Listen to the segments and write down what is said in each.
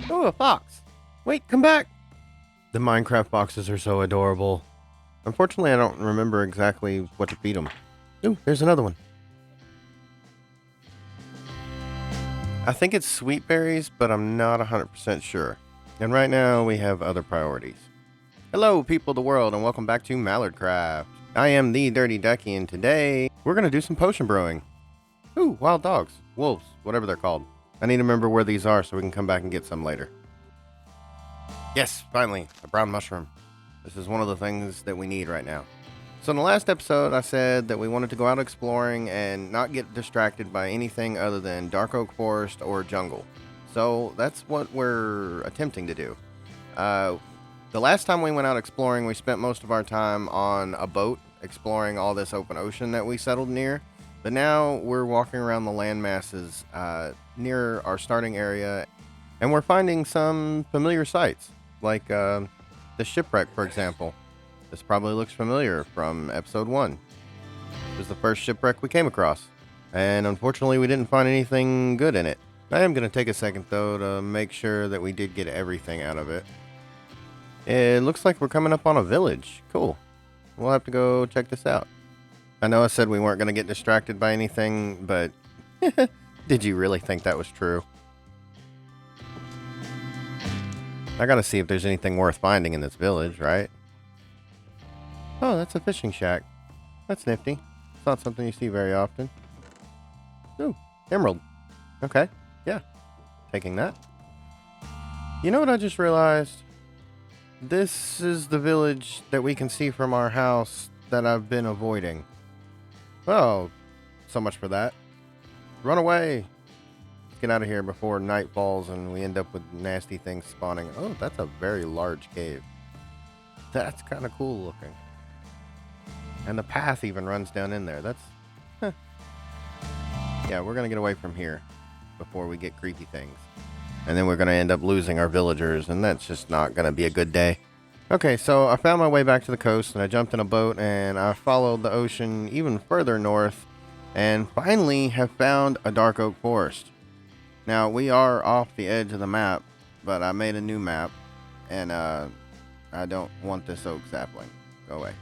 Oh, a fox. Wait, come back. The Minecraft boxes are so adorable. Unfortunately, I don't remember exactly what to feed them. Ooh, there's another one. I think it's sweet berries, but I'm not 100% sure. And right now, we have other priorities. Hello, people of the world, and welcome back to Mallardcraft. I am the Dirty Ducky, and today, we're going to do some potion brewing. Ooh, wild dogs, wolves, whatever they're called. I need to remember where these are so we can come back and get some later. Yes, finally, a brown mushroom. This is one of the things that we need right now. So in the last episode, I said that we wanted to go out exploring and not get distracted by anything other than dark oak forest or jungle. So that's what we're attempting to do. The last time we went out exploring, we spent most of our time on a boat exploring all this open ocean that we settled near. But now we're walking around the land masses near our starting area, and we're finding some familiar sights, like the shipwreck, for example. This probably looks familiar from episode 1. It was the first shipwreck we came across, and unfortunately we didn't find anything good in it. I am going to take a second, though, to make sure that we did get everything out of it. It looks like we're coming up on a village. Cool. We'll have to go check this out. I know I said we weren't going to get distracted by anything, but did you really think that was true? I gotta see if there's anything worth finding in this village, right? Oh, that's a fishing shack. That's nifty. It's not something you see very often. Ooh, emerald. Okay, yeah. Taking that. You know what I just realized? This is the village that we can see from our house that I've been avoiding. Oh, so much for that. Run away. Let's get out of here before night falls and we end up with nasty things spawning. Oh, that's a very large cave. That's kind of cool looking. And the path even runs down in there. That's... Huh. Yeah, we're going to get away from here before we get creepy things. And then we're going to end up losing our villagers, and that's just not going to be a good day. Okay, so I found my way back to the coast, and I jumped in a boat, and I followed the ocean even further north, and finally have found a dark oak forest. Now, we are off the edge of the map, but I made a new map, and I don't want this oak sapling. Go away.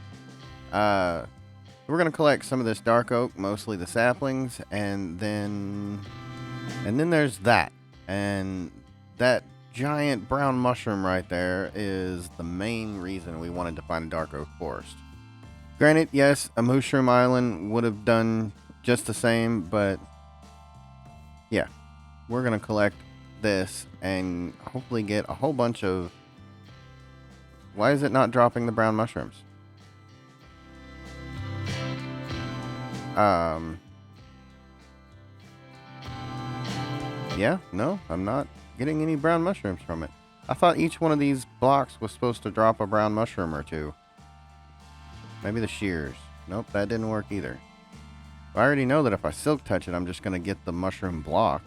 We're going to collect some of this dark oak, mostly the saplings, and then there's that. And that giant brown mushroom right there is the main reason we wanted to find a dark oak forest. Granted, yes, a mushroom island would have done just the same, but yeah, we're going to collect this and hopefully get a whole bunch of... Why is it not dropping the brown mushrooms? Yeah, no, I'm not getting any brown mushrooms from it. I thought each one of these blocks was supposed to drop a brown mushroom or two. Maybe the shears. Nope, that didn't work either. I already know that if I silk touch it, I'm just going to get the mushroom block.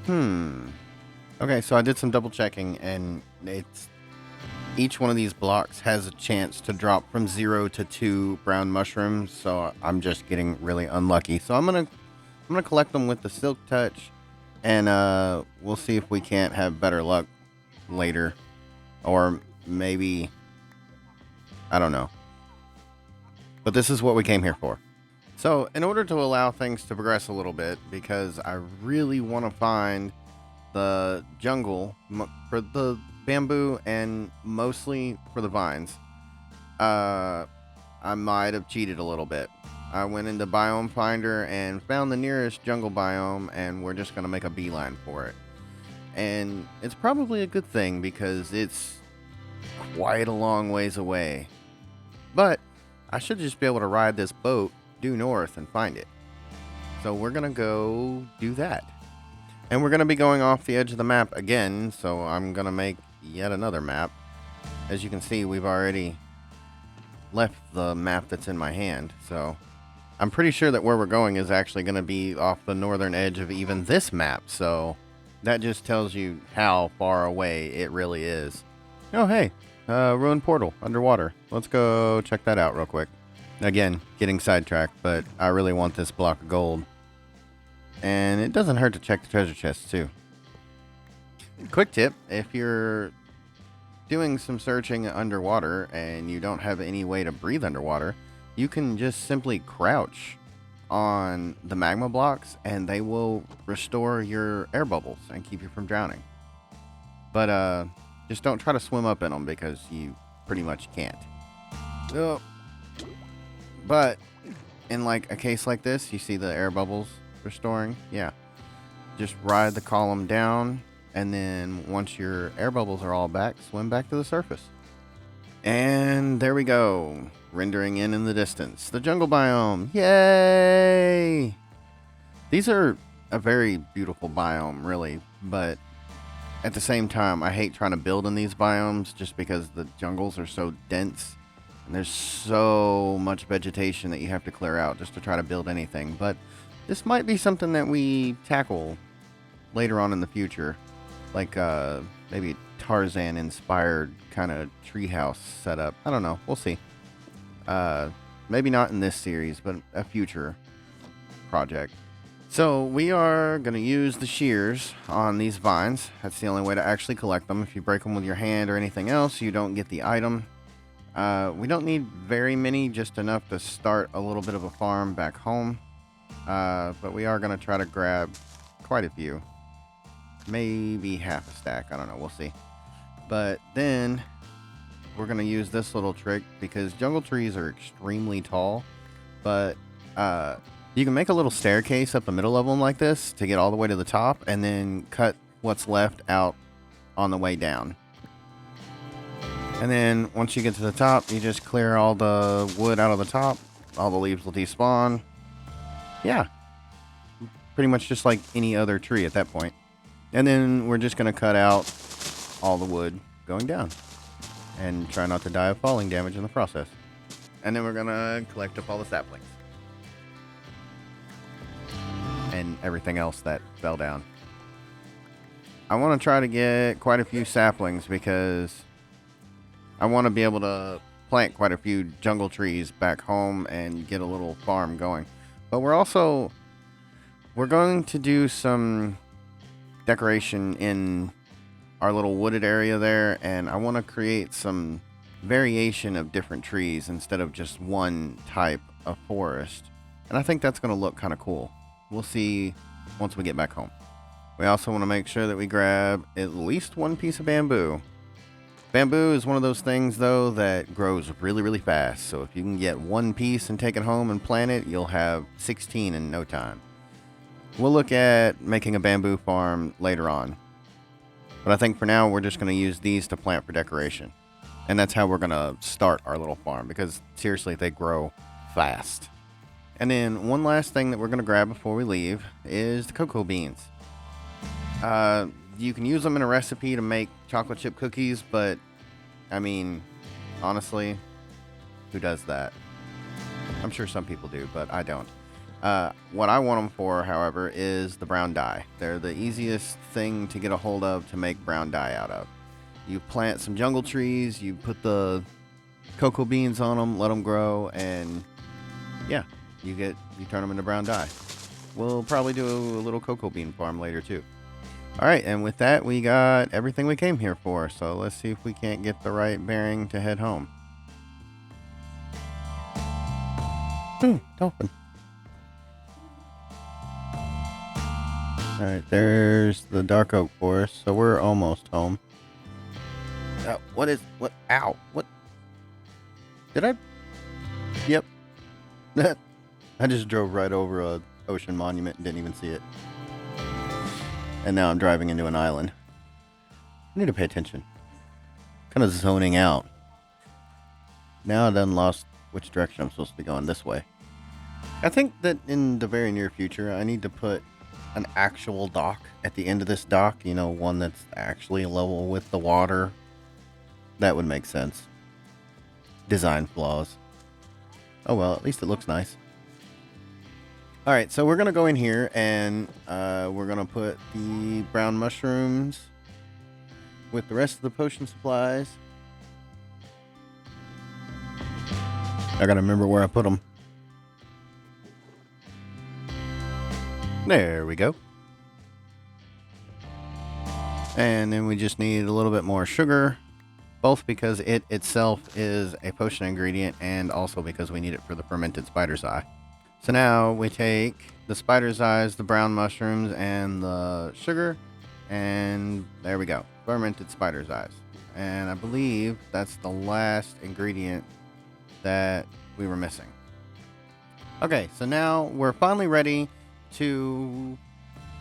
Okay, so I did some double checking, and each one of these blocks has a chance to drop from 0 to 2 brown mushrooms, so I'm just getting really unlucky. So I'm gonna collect them with the silk touch, and we'll see if we can't have better luck later, or maybe, I don't know. But this is what we came here for. So in order to allow things to progress a little bit, because I really want to find the jungle for the bamboo and mostly for the vines, I might have cheated a little bit. I went into Biome Finder and found the nearest jungle biome, and we're just going to make a beeline for it. And it's probably a good thing because it's quite a long ways away. But I should just be able to ride this boat due north and find it. So we're going to go do that. And we're going to be going off the edge of the map again, so I'm going to make yet another map. As you can see, we've already left the map that's in my hand, so I'm pretty sure that where we're going is actually going to be off the northern edge of even this map, so that just tells you how far away it really is. Oh, hey, ruined portal underwater. Let's go check that out real quick. Again, getting sidetracked, but I really want this block of gold. And it doesn't hurt to check the treasure chests, too. Quick tip, if you're doing some searching underwater and you don't have any way to breathe underwater, you can just simply crouch on the magma blocks and they will restore your air bubbles and keep you from drowning. But just don't try to swim up in them because you pretty much can't. Oh. But in like a case like this, you see the air bubbles restoring? Yeah. Just ride the column down, and then once your air bubbles are all back, swim back to the surface. And there we go. Rendering in the distance. The jungle biome. Yay! These are a very beautiful biome, really. But at the same time, I hate trying to build in these biomes just because the jungles are so dense. And there's so much vegetation that you have to clear out just to try to build anything. But this might be something that we tackle later on in the future. Like maybe Tarzan-inspired kind of treehouse setup. I don't know. We'll see. Maybe not in this series, but a future project. So we are going to use the shears on these vines. That's the only way to actually collect them. If you break them with your hand or anything else, you don't get the item. We don't need very many, just enough to start a little bit of a farm back home. But we are going to try to grab quite a few. Maybe half a stack. I don't know. We'll see. But then we're going to use this little trick because jungle trees are extremely tall. But you can make a little staircase up the middle of them like this to get all the way to the top and then cut what's left out on the way down. And then once you get to the top, you just clear all the wood out of the top. All the leaves will despawn. Yeah. Pretty much just like any other tree at that point. And then we're just going to cut out all the wood going down. And try not to die of falling damage in the process. And then we're going to collect up all the saplings. And everything else that fell down. I want to try to get quite a few saplings because I want to be able to plant quite a few jungle trees back home and get a little farm going. But we're going to do some decoration in our little wooded area there, and I want to create some variation of different trees instead of just one type of forest. And I think that's going to look kind of cool. We'll see once we get back home. We also want to make sure that we grab at least one piece of bamboo. Bamboo is one of those things, though, that grows really, really fast. So if you can get one piece and take it home and plant it, you'll have 16 in no time. We'll look at making a bamboo farm later on. But I think for now, we're just going to use these to plant for decoration. And that's how we're going to start our little farm, because seriously, they grow fast. And then one last thing that we're going to grab before we leave is the cocoa beans. You can use them in a recipe to make chocolate chip cookies, but I mean, honestly, who does that? I'm sure some people do, but I don't. What I want them for, however, is the brown dye. They're the easiest thing to get a hold of to make brown dye out of. You plant some jungle trees, you put the cocoa beans on them, let them grow, and yeah, you turn them into brown dye. We'll probably do a little cocoa bean farm later too. All right, and with that, we got everything we came here for. So let's see if we can't get the right bearing to head home. Dolphin. All right, there's the dark oak forest. So we're almost home. Ow, what? Did I? Yep. I just drove right over a ocean monument and didn't even see it. And now I'm driving into an island. I need to pay attention. Kind of zoning out. Now I done lost which direction I'm supposed to be going. This way. I think that in the very near future, I need to put an actual dock at the end of this dock. You know, one that's actually level with the water. That would make sense. Design flaws. Oh well, at least it looks nice. Alright, so we're going to go in here and we're going to put the brown mushrooms with the rest of the potion supplies. I got to remember where I put them. There we go. And then we just need a little bit more sugar, both because it itself is a potion ingredient and also because we need it for the fermented spider's eye. So now we take the spider's eyes, the brown mushrooms, and the sugar, and there we go, fermented spider's eyes. And I believe that's the last ingredient that we were missing. Okay, so now we're finally ready to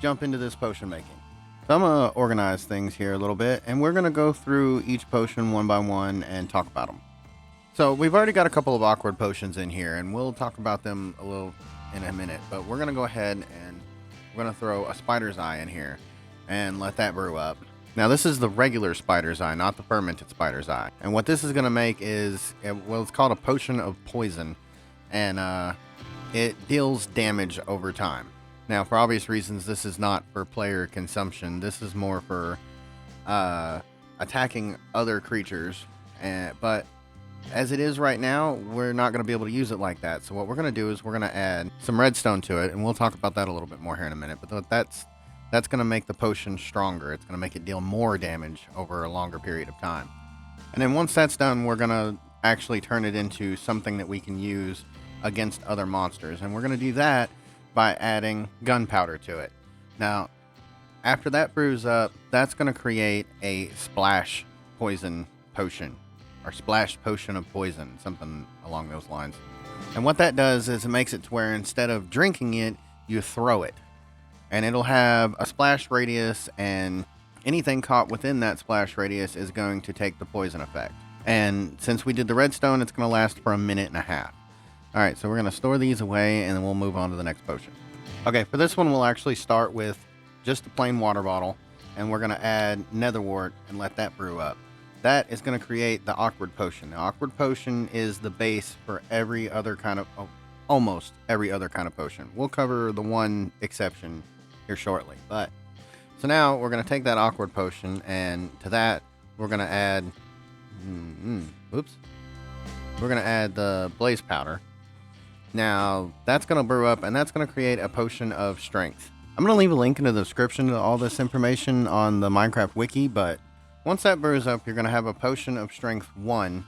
jump into this potion making. So I'm going to organize things here a little bit, and we're going to go through each potion one by one and talk about them. So we've already got a couple of awkward potions in here, and we'll talk about them a little in a minute, but we're going to go ahead and we're going to throw a spider's eye in here and let that brew up. Now this is the regular spider's eye, not the fermented spider's eye. And what this is going to make is, well, it's called a potion of poison, and it deals damage over time. Now, for obvious reasons, this is not for player consumption. This is more for attacking other creatures, but as it is right now, we're not going to be able to use it like that. So what we're going to do is we're going to add some redstone to it, and we'll talk about that a little bit more here in a minute. But that's going to make the potion stronger. It's going to make it deal more damage over a longer period of time. And then once that's done, we're going to actually turn it into something that we can use against other monsters. And we're going to do that by adding gunpowder to it. Now, after that brews up, that's going to create a splash poison potion. Or splash potion of poison, something along those lines. And what that does is it makes it to where instead of drinking it, you throw it. And it'll have a splash radius, and anything caught within that splash radius is going to take the poison effect. And since we did the redstone, it's going to last for 1.5 minutes. Alright, so we're going to store these away, and then we'll move on to the next potion. Okay, for this one, we'll actually start with just a plain water bottle, and we're going to add netherwort and let that brew up. That is going to create the awkward potion. The awkward potion is the base for every other kind of, almost every other kind of potion. We'll cover the one exception here shortly. But so now we're going to take that awkward potion, and to that we're going to add, we're going to add the blaze powder. Now that's going to brew up, and that's going to create a potion of strength. I'm going to leave a link in the description to all this information on the Minecraft wiki, but once that brews up, you're going to have a potion of strength 1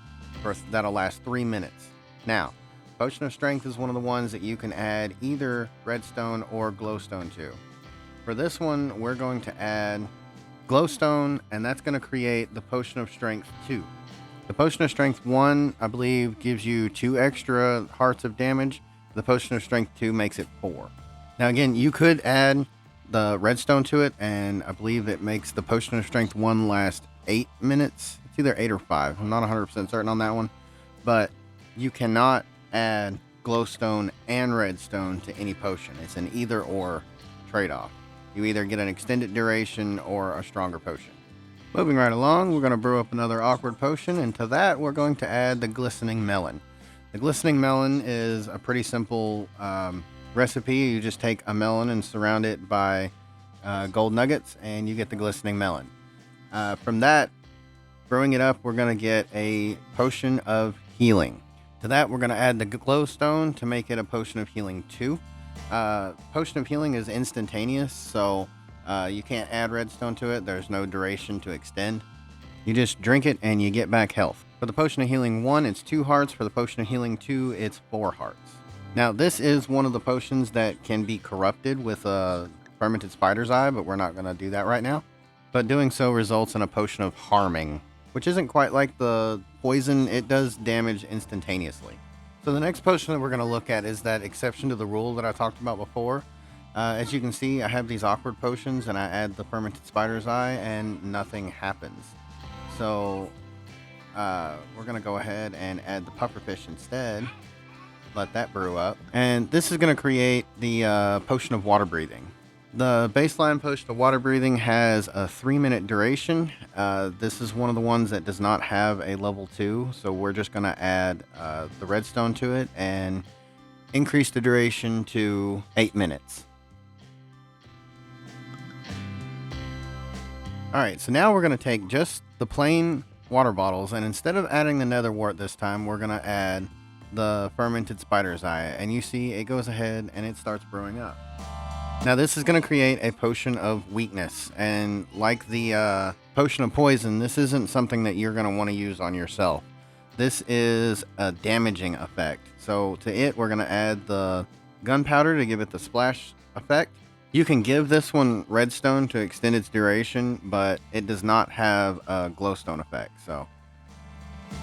that'll last 3 minutes. Now, potion of strength is one of the ones that you can add either redstone or glowstone to. For this one, we're going to add glowstone, and that's going to create the potion of strength 2. The potion of strength 1, I believe, gives you 2 extra hearts of damage. The potion of strength 2 makes it 4. Now again, you could add the redstone to it, and I believe it makes the potion of strength 1 last 8 minutes. It's either 8 or 5. I'm not 100% certain on that one, but you cannot add glowstone and redstone to any potion. It's an either or trade-off. You either get an extended duration or a stronger potion. Moving right along, we're going to brew up another awkward potion, and to that we're going to add the glistening melon. The glistening melon is a pretty simple recipe. You just take a melon and surround it by gold nuggets, and you get the glistening melon. From that, brewing it up, we're going to get a potion of healing. To that, we're going to add the glowstone to make it a potion of healing 2. Potion of healing is instantaneous, so you can't add redstone to it. There's no duration to extend. You just drink it and you get back health. For the potion of healing 1, it's 2 hearts. For the potion of healing 2, it's 4 hearts. Now, this is one of the potions that can be corrupted with a fermented spider's eye, but we're not going to do that right now. But doing so results in a potion of harming, which isn't quite like the poison. It does damage instantaneously. So the next potion that we're going to look at is that exception to the rule that I talked about before. As you can see, I have these awkward potions, and I add the fermented spider's eye, and nothing happens. So we're going to go ahead and add the pufferfish instead. Let that brew up. And this is going to create the potion of water breathing. The baseline potion of water breathing has a 3-minute duration. This is one of the ones that does not have a level 2, so we're just going to add the redstone to it and increase the duration to 8 minutes. Alright, so now we're going to take just the plain water bottles, and instead of adding the netherwort this time, we're going to add the fermented spider's eye. And you see it goes ahead and it starts brewing up. Now this is going to create a potion of weakness, and like the potion of poison, this isn't something that you're going to want to use on yourself. This is a damaging effect. So to it, we're going to add the gunpowder to give it the splash effect. You can give this one redstone to extend its duration, but it does not have a glowstone effect. So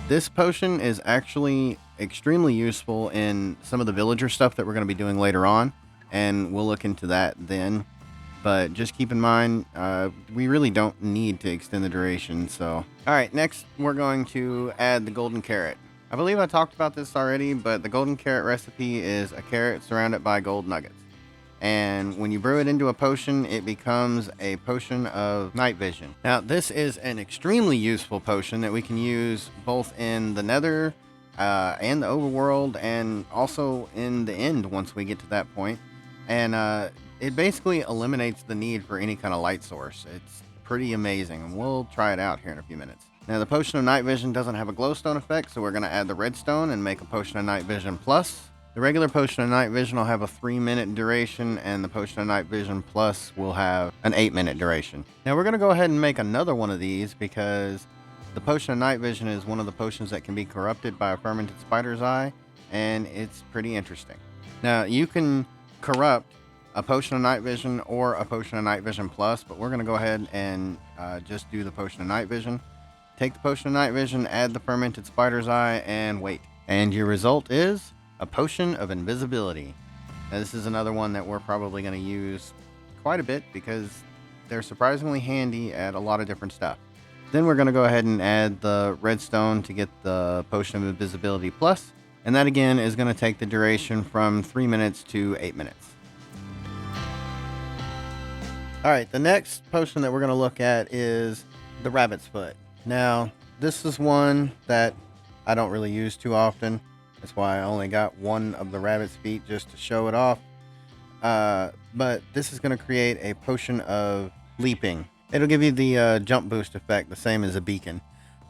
this potion is actually extremely useful in some of the villager stuff that we're going to be doing later on, and we'll look into that then. But just keep in mind, we really don't need to extend the duration. So, all right, next we're going to add the golden carrot. I believe I talked about this already, but the golden carrot recipe is a carrot surrounded by gold nuggets. And when you brew it into a potion, it becomes a potion of night vision. Now, this is an extremely useful potion that we can use both in the nether and the overworld, and also in the end once we get to that point. And it basically eliminates the need for any kind of light source. It's pretty amazing, and we'll try it out here in a few minutes. Now, the potion of night vision doesn't have a glowstone effect, so we're going to add the redstone and make a potion of night vision plus. The regular potion of night vision will have a 3-minute duration, and the potion of night vision plus will have an 8-minute duration. Now we're going to go ahead and make another one of these, because the potion of night vision is one of the potions that can be corrupted by a fermented spider's eye, and it's pretty interesting. Now you can corrupt a potion of night vision or a potion of night vision plus, but we're going to go ahead and just do the potion of night vision. Take the potion of night vision, add the fermented spider's eye, and wait. And your result is a potion of invisibility. Now this is another one that we're probably going to use quite a bit because they're surprisingly handy at a lot of different stuff. Then we're going to go ahead and add the redstone to get the potion of invisibility plus, and that again is going to take the duration from 3 minutes to 8 minutes. Alright, the next potion that we're going to look at is the rabbit's foot. Now this is one that I don't really use too often. That's why I only got one of the rabbit's feet just to show it off. But this is going to create a potion of leaping. It'll give you the jump boost effect, the same as a beacon.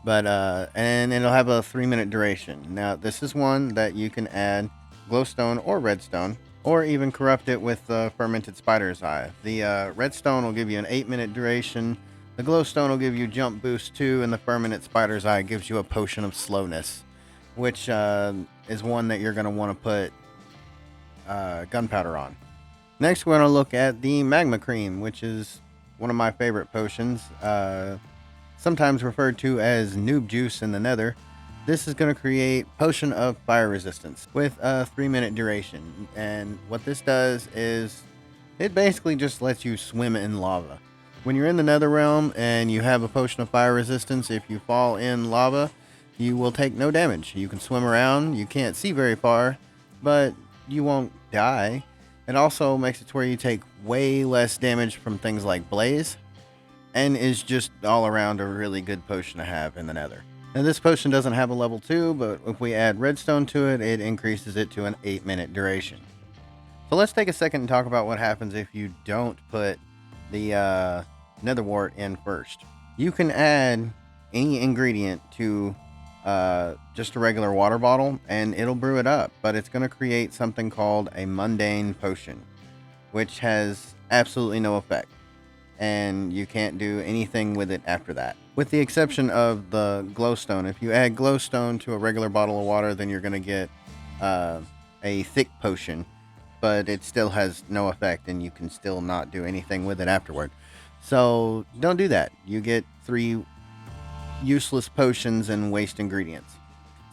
But and it'll have a 3-minute duration. Now this is one that you can add glowstone or redstone, or even corrupt it with the fermented spider's eye. The redstone will give you an 8-minute duration. The glowstone will give you jump boost 2, and the fermented spider's eye gives you a potion of slowness, which is one that you're going to want to put gunpowder on. Next, we're going to look at the magma cream, which is one of my favorite potions, sometimes referred to as noob juice in the nether. This is going to create potion of fire resistance with a 3-minute duration. And what this does is it basically just lets you swim in lava. When you're in the nether realm and you have a potion of fire resistance, if you fall in lava, you will take no damage. You can swim around, you can't see very far, but you won't die. It also makes it to where you take way less damage from things like blaze, and is just all around a really good potion to have in the nether. Now this potion doesn't have a level 2, but if we add redstone to it, it increases it to an 8-minute duration. So let's take a second and talk about what happens if you don't put the nether wart in first. You can add any ingredient to just a regular water bottle and it'll brew it up, but it's going to create something called a mundane potion, which has absolutely no effect, and you can't do anything with it after that, with the exception of the glowstone. If you add glowstone to a regular bottle of water, then you're going to get a thick potion, but it still has no effect and you can still not do anything with it afterward. So don't do that. You get 3 useless potions and waste ingredients.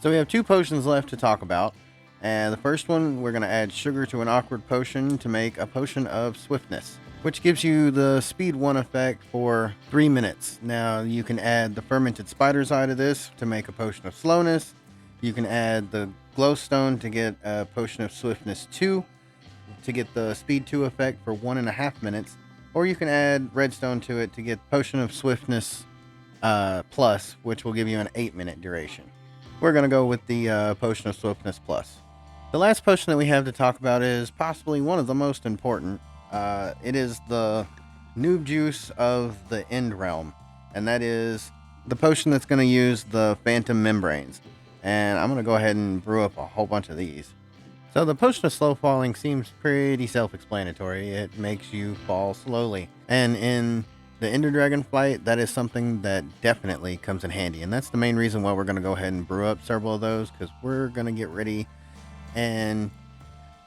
So we have 2 potions left to talk about, and the first one, we're going to add sugar to an awkward potion to make a potion of swiftness, which gives you the speed 1 effect for 3 minutes. Now you can add the fermented spider's eye to this to make a potion of slowness. You can add the glowstone to get a potion of swiftness 2 to get the speed 2 effect for 1.5 minutes, or you can add redstone to it to get potion of swiftness plus, which will give you an 8-minute duration. We're going to go with the potion of swiftness plus. The last potion that we have to talk about is possibly one of the most important. It is the noob juice of the end realm, and that is the potion that's going to use the phantom membranes. And I'm going to go ahead and brew up a whole bunch of these. So the potion of slow falling seems pretty self-explanatory. It makes you fall slowly. And in the Ender Dragon fight, that is something that definitely comes in handy. And that's the main reason why we're going to go ahead and brew up several of those, because we're going to get ready and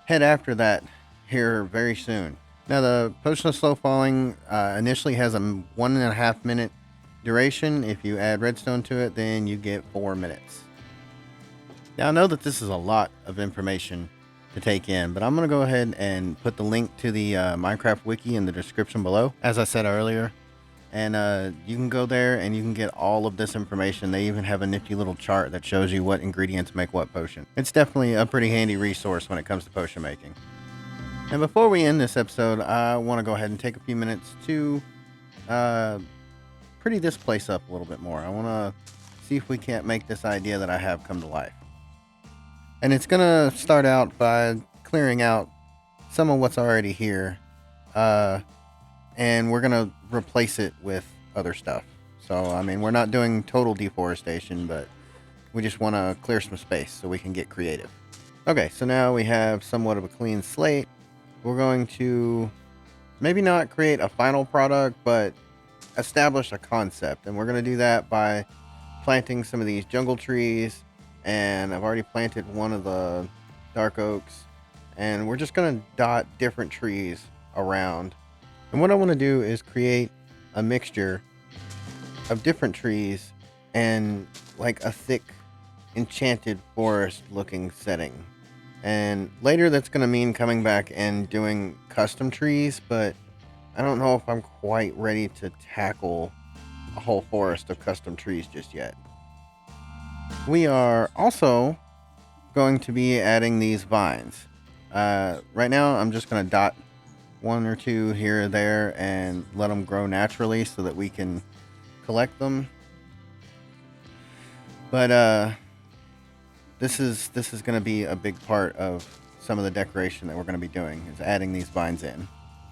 head after that here very soon. Now the potion of slow falling initially has a 1.5 minute duration. If you add redstone to it, then you get 4 minutes. Now I know that this is a lot of information to take in, but I'm going to go ahead and put the link to the Minecraft wiki in the description below, as I said earlier. And you can go there and you can get all of this information. They even have a nifty little chart that shows you what ingredients make what potion. It's definitely a pretty handy resource when it comes to potion making. And before we end this episode, I want to go ahead and take a few minutes to pretty this place up a little bit more. I want to see if we can't make this idea that I have come to life. And it's going to start out by clearing out some of what's already here. And we're going to replace it with other stuff. So, I mean, we're not doing total deforestation, but we just want to clear some space so we can get creative. Okay, so now we have somewhat of a clean slate. We're going to maybe not create a final product, but establish a concept. And we're going to do that by planting some of these jungle trees. And I've already planted one of the dark oaks. And we're just going to dot different trees around. And what I want to do is create a mixture of different trees and like a thick enchanted forest looking setting. And later that's going to mean coming back and doing custom trees, but I don't know if I'm quite ready to tackle a whole forest of custom trees just yet. We are also going to be adding these vines. Right now I'm just going to dot one or two here or there and let them grow naturally so that we can collect them. But this is going to be a big part of some of the decoration that we're going to be doing, is adding these vines in.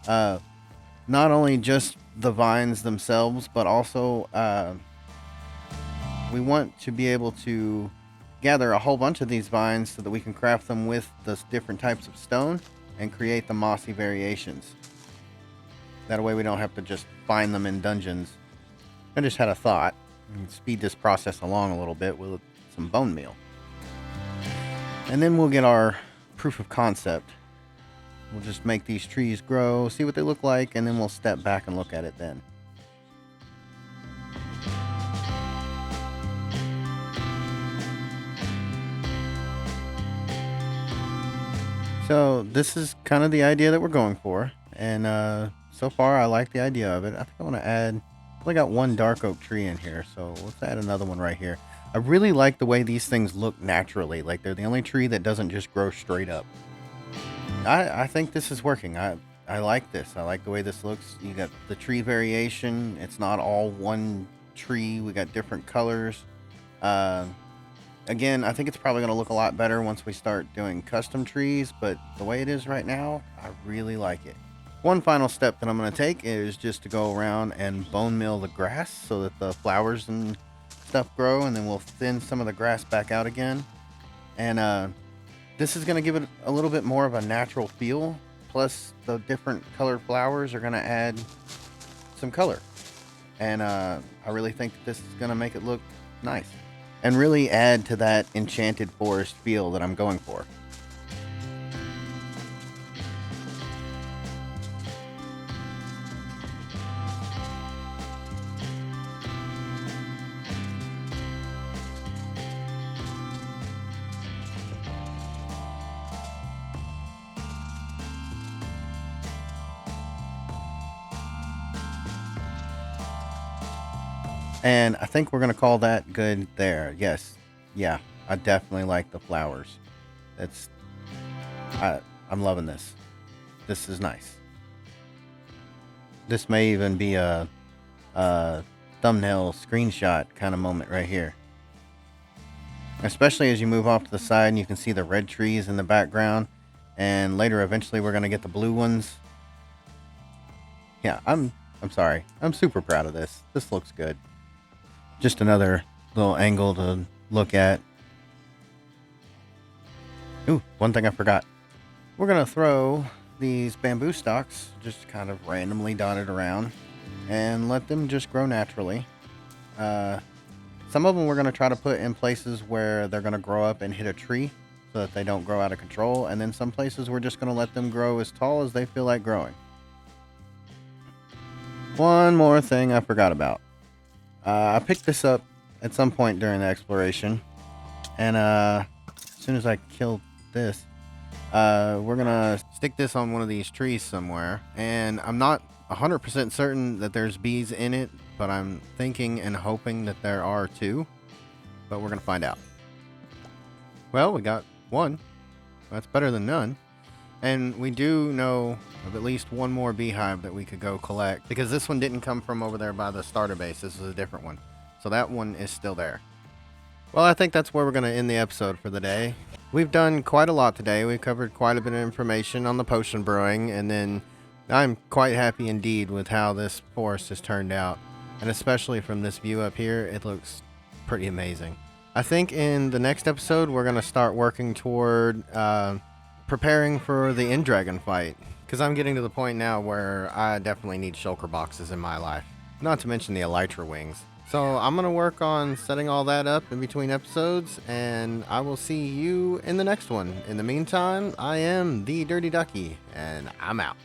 Not only just the vines themselves, but also we want to be able to gather a whole bunch of these vines so that we can craft them with the different types of stone and create the mossy variations. That way we don't have to just find them in dungeons. I just had a thought. Speed this process along a little bit with some bone meal. And then we'll get our proof of concept. We'll just make these trees grow, see what they look like, and then we'll step back and look at it then. So this is kind of the idea that we're going for, and so far I like the idea of it. I think I want to add, I only got one dark oak tree in here, so let's add another one right here. I really like the way these things look naturally, like they're the only tree that doesn't just grow straight up. I think this is working. I like this. I like the way this looks. You got the tree variation. It's not all one tree. We got different colors. Again, I think it's probably going to look a lot better once we start doing custom trees, but the way it is right now, I really like it. One final step that I'm going to take is just to go around and bone meal the grass so that the flowers and stuff grow, and then we'll thin some of the grass back out again. And this is going to give it a little bit more of a natural feel, plus the different colored flowers are going to add some color. And I really think that this is going to make it look nice and really add to that enchanted forest feel that I'm going for. And I think we're going to call that good there. Yes. Yeah, I definitely like the flowers. I'm loving this. This is nice. This may even be a thumbnail screenshot kind of moment right here. Especially as you move off to the side and you can see the red trees in the background. And later, eventually, we're going to get the blue ones. Yeah, I'm sorry. I'm super proud of this. This looks good. Just another little angle to look at. Ooh, one thing I forgot. We're going to throw these bamboo stalks just kind of randomly dotted around and let them just grow naturally. Some of them we're going to try to put in places where they're going to grow up and hit a tree so that they don't grow out of control. And then some places we're just going to let them grow as tall as they feel like growing. One more thing I forgot about. I picked this up at some point during the exploration. And as soon as I kill this, we're going to stick this on one of these trees somewhere. And I'm not 100% certain that there's bees in it, but I'm thinking and hoping that there are too. But we're going to find out. Well, we got one. That's better than none. And we do know of at least one more beehive that we could go collect, because this one didn't come from over there by the starter base. This is a different one. So that one is still there. Well, I think that's where we're going to end the episode for the day. We've done quite a lot today. We've covered quite a bit of information on the potion brewing, and then I'm quite happy indeed with how this forest has turned out. And especially from this view up here, it looks pretty amazing. I think in the next episode, we're going to start working toward preparing for the end dragon fight, because I'm getting to the point now where I definitely need shulker boxes in my life, not to mention the elytra wings. So I'm going to work on setting all that up in between episodes, and I will see you in the next one. In the meantime, I am the Dirty Ducky, and I'm out.